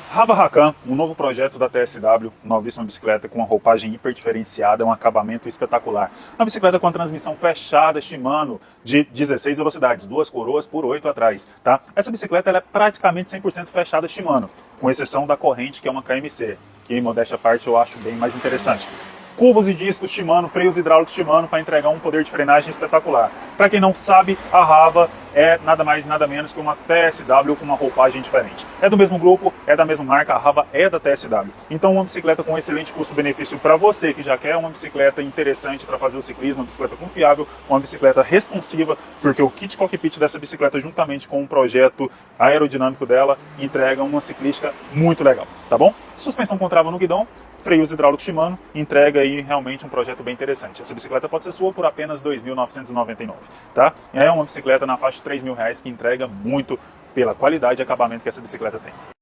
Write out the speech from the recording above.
Rava Rakan, um novo projeto da TSW, novíssima bicicleta com uma roupagem hiper diferenciada, um acabamento espetacular. Uma bicicleta com a transmissão fechada Shimano de 16 velocidades, 2 coroas por 8 atrás, tá? Essa bicicleta ela é praticamente 100% fechada Shimano, com exceção da corrente que é uma KMC, que modéstia à parte eu acho bem mais interessante. Cubos e discos Shimano, freios hidráulicos Shimano para entregar um poder de frenagem espetacular. Para quem não sabe, a Rava é nada mais nada menos que uma TSW com uma roupagem diferente. É do mesmo grupo, é da mesma marca, a Rava é da TSW. Então uma bicicleta com excelente custo-benefício para você que já quer uma bicicleta interessante para fazer o ciclismo, uma bicicleta confiável, uma bicicleta responsiva, porque o kit cockpit dessa bicicleta juntamente com o projeto aerodinâmico dela entrega uma ciclística muito legal, tá bom? Suspensão com trava no guidão, freios hidráulicos Shimano, entrega aí realmente um projeto bem interessante. Essa bicicleta pode ser sua por apenas R$ 2.999, tá? É uma bicicleta na faixa de R$ 3.000 que entrega muito pela qualidade e acabamento que essa bicicleta tem.